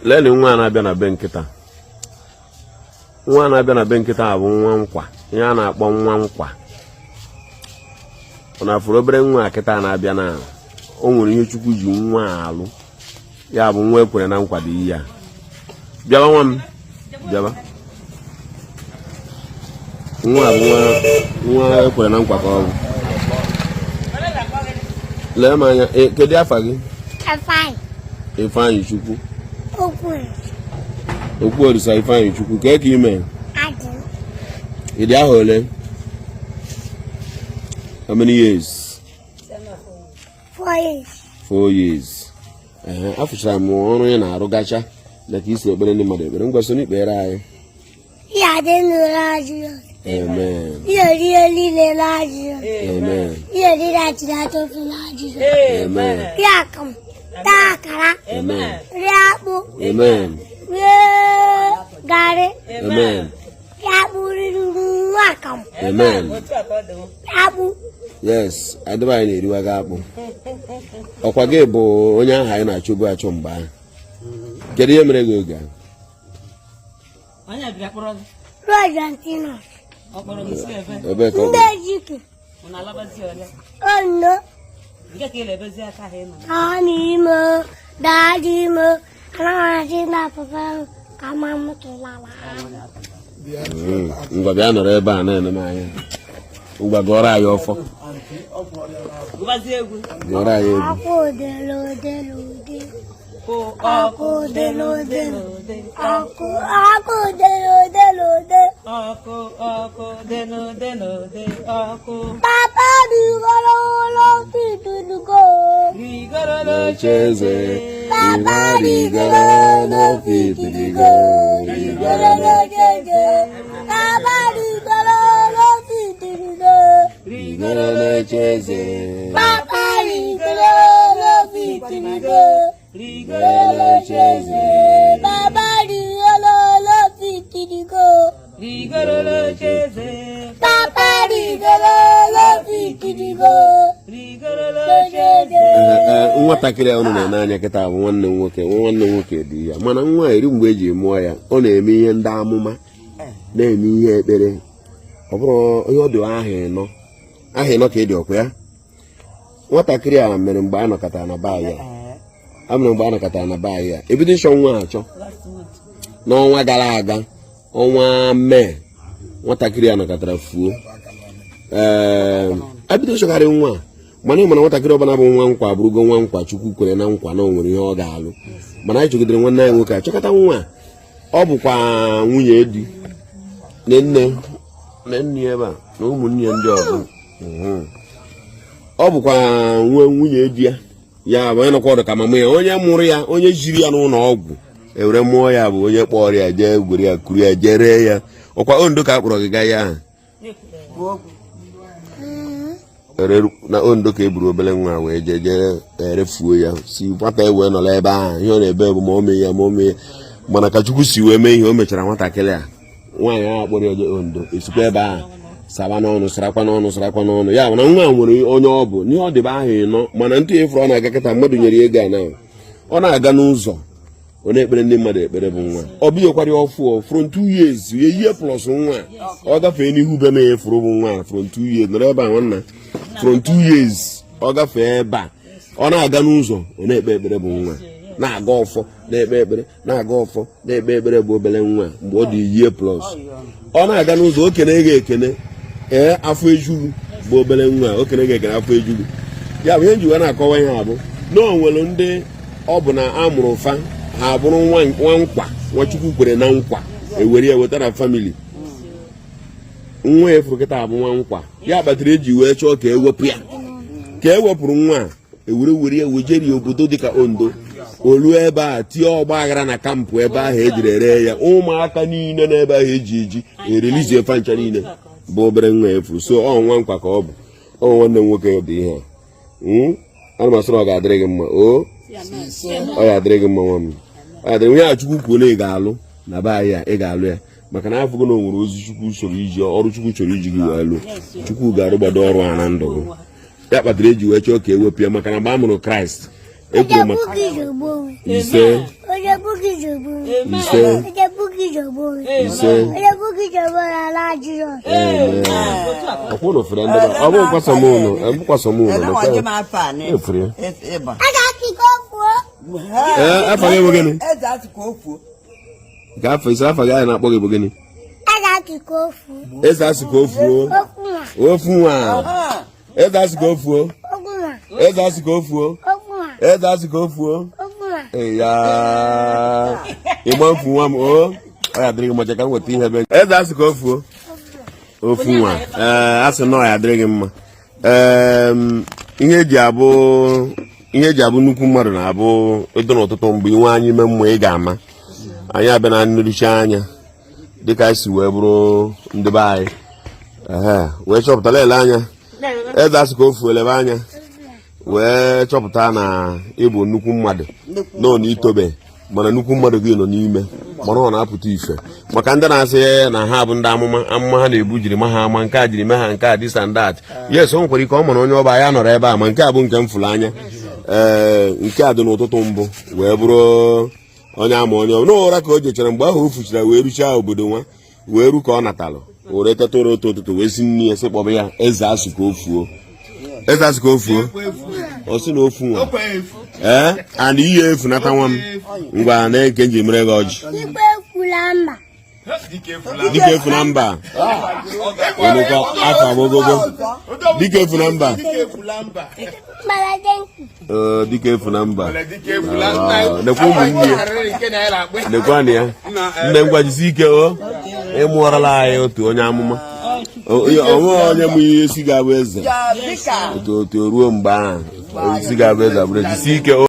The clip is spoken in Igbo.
Lele nwa na-abịa na be nkịta. Nwa na-abịa na be nkịta bụ nwa nkwa. Ihe a na-akpọ nwa nkwa. Ọ na-afụrụ obere nwa nkịta na-abịa na o nwere ihe Chukwu ji nwa alụ. Ya bụ nwa ekwere na nkwa dị ya. Bịaba nwa m. Bịaba. Nwa bụ nwa ekwere na nkwa ka ọ bụ. Lee m anya. Kedu afa gị? Ifeanyị Chukwu. Okwu Orisa Ifeanyị Chukwu. Ka ime? Ịdị ahụ ole? How many years? 4 years. 4 years. Afụchara m ọrụ ya na-arụ gacha na ka isi ekpere ndị mmadụ ekpere. Ngwa so n'ikpere anyị. Ya dị n'ụlọ ajụjụ. Amen. Ya rie niile n'ajụjụ. Amen. Ya dị na-achị na-atụfu n'ajụjụ. Amen. Rie akam. Taa akara. Amen. Rie akpụ. Amen. Rie garị. Amen. Rie akpụ riri nwa akam. Amen. Akpụ. Yes, adịba anyị na-eriwa gị akpụ. Ọkwa gị bụ onye ahụ anyị na-achọbu achọ mgbe ahụ. Kedu ihe mere gị oge ahụ? Argentina. Ebe ka ọ bụ? Ndị Ejike. Ono. Ha n'ime daadị ime anaghị na papa ka ma mụtụlala. Ngwa bịa nọrọ ebe a na-ene m anya. Ngwa gụọrọ anyị ọfọ. Gụọrọ anyị egwu. Akụ odelode. Akụ odelode. Akụ odelode. Papa rigoro ụlọ fitidigo. N'ocheeze. Papa rigoro ụlọ fitidigo. Rigoro n'ocheeze. Papa rigoro ụlọ fitidigo. Rigoro n'ocheeze. Papa rigoro ụlọ fitidigo. Rigoro n'ocheeze. Papa rigoro ụlọ fitidigo. Rigoro l'ocheeze. Papa rigoro ụlọ fitidigo. Rigoro l'ocheeze. Nwatakịrị ahụ na-ene anya kịta bụ nwanne m nwoke dị ya mana nwa eri mgbe eji mụọ ya ọ na-eme ihe ndị amụma na-eme ihe ekpere ọ bụrụ onye ọ dị aha ịnọ ka ị dị ọkwa ya nwatakịrị a mere mgbe a nọkọtara na be ya ebido ịchọ nwa achọ n'ọnwa gara aga ọnwa Mee nwatakịrị a nọkọtara fuo ebido ịchọgharị nwa mana ị mana nwatakịrị ọbụla bụ nwa nkwa abụrụgo nwa nkwa Chukwu kwere na nkwa na o nwere ihe ọ ga-alụ mana anyị chọgidere nwanne anyị nwoke achọkọta nwa ọ bụkwa nwunye di nne ebe a na ụmụnne ndị ọzọ ọ bụkwa nwunye di ya bụ onye nọkwa ọdụ ka mama ya onye mụrụ ya onye jiri ya n'ụlọ ọgwụ ewere mụọ ya bụ onye kpọrọ ya jee gwere ya kuru ya jee ree ya ọkwa Ondo ka a kpọrọ gị gaa ya ahụ na Ondo ka e buru obere nwa wee jee erefuo ya si nwata wee nọrọ ebe ahụ ihe ọ na-ebe bụ ma o mee ya mana ka Chukwu si wee mee ihe o mechara nwatakịrị a nwaanyị ahụ kpọrọ ya jee Ondo esikwa ebe ahụ saba n'ọnụ sarakwa n'ọnụ ya mana nwa nwere onye ọ bụ n'ihe ọ dịbe ahụ ịnọ mana ntụ efuru ọ na-aga kịta mmadụ nyere ego a na ọ na-aga n'ụzọ ọ na-ekpere ndị mmadụ ekpere bụ nwa ọ bụghịkwara ọfụ from 2 years ihe plus nwa ọ gafee n'ihu be na efuru bụ nwa from 2 years nọrọ ebe a nwanna from 2 years ọ gafee ebe a ọ na-aga n'ụzọ ọ na-ekpe ekpere bụ nwa na-aga ọfọ na-ekpe ekpere na-aga ọfọ na-ekpe ekpere bụ obere nwa mgbe ọ dị year plus ọ na-aga n'ụzọ okene ga-ekene afọ ejugu bụ obere nwa okene ga-ekene afọ ejugu ya bụ ihe njiwa na-akọwa ihe abụ na o nwere ndị ọ bụ na amụrụ fa ha bụrụ nwa nkwa nwa Chukwu kwere na nkwa ewere ya weta na famili nwa efuru kịta abụ nwa nkwa ya kpatara eji wee chọọ ka ewepụ ya ka ewepụrụ nwa were ya wejeri obodo dịka Ondo olu ebe a tie ọgba aghara na kampụ ebe ahụ ejiri ere ya ụmụaka niile n'ebe ahụ eji erelizie fancha niile bụ obere nwa efuru so ọ nwa nkwa ka ọ bụ ọ nwanne m nwoke dị ihe ana m asịrị ọ ga-adịrị gị mma ọ ya adịrị gị mma nwa m onye a Chukwu kwuo na ị ga-alụ na be anyị ị ga-alụ ya maka na afọ gị na o nwere ozi Chukwu chọrọ iji ọrụ Chukwu chọrọ iji gị wee lụ Chukwu ga-arụgbado ọrụ a na ndụ gị ya kpatara eji wee chọọ ka ewepụ ya maka na mgbe a mụrụ Kraịst ekwuru maka ise buki jobo. ise Eje buki jobo. ise Eje buki jobo la Jesus. akwụno fere ndị ba ọ bụ nkwaso m ụlọ efere Aga kikofu. afa gị bụ gịnị Eze asikofu. ka afọ ise afa gị anyị na-akpọ gị bụ gịnị Aga kikofu. eze asị ka o fuo Okuma. ofu nwa eze asị ka o fuo Okuma. eze asị ka o fuo Okuma. eze asị ka o fuo Okuma. ya ịgba mfu nwa m o ya dịrị gị mmacha ka m nweta ihe ebe eze asị ka o fuo ofu nwa asị nọ ya dịrị gị mma ihe eji abụ nnukwu mmadụ na-abụ edo n'ụtụtụ mgbe inwe anyị ime mmụọ ị ga-ama anyị abịa na nrụchi anya dịka anyị si wee bụrụ ndị be anyị wee chọpụtara ele anya eze asị ka o fuo elebe anya wee chọpụta na ịbụ nnukwu mmadụ nọ n'itobe mana nnukwu mmadụ gị nọ n'ime mana ọ na-apụta ife maka ndị na-asị na ha bụ ndị amụma ha na-ebu jiri ma ha ama nke a jiri mee ha nke a dis and that yes o nwekwara ike ọ mara onye ọba ya nọrọ ebe a ma nke a bụ nke m fụrụ anya nke a dị n'ụtụtụ mbụ wee bụrụ onye ama onye n'ụra ka o jechara mgbe ahụ o fuchara wee ruchaa obodo nwa wee ru ka ọ natalụ were teta ụra otu ụtụtụ wee si nne ya sị kpọba ya eze asị ka o fuo eze asị ka o fuo ọ sị na ofu nwa and ihe efunata nwa m ngwa na nke nji mere gị ọjị Igwe ekwula mba. dike efu na mba onekwa afọ agogogo dike efu na mba Maladenki. dike efu na mba nekwa ụmụnne ya nekwanụ ya nne m gwajisi ike o ịmụọrala anyị otu onye amụma onwe onye mụ ihe isi ga-abụ eze otu ruo mgbe ahụ isi ga-abụ eze abụrụ ejisi ike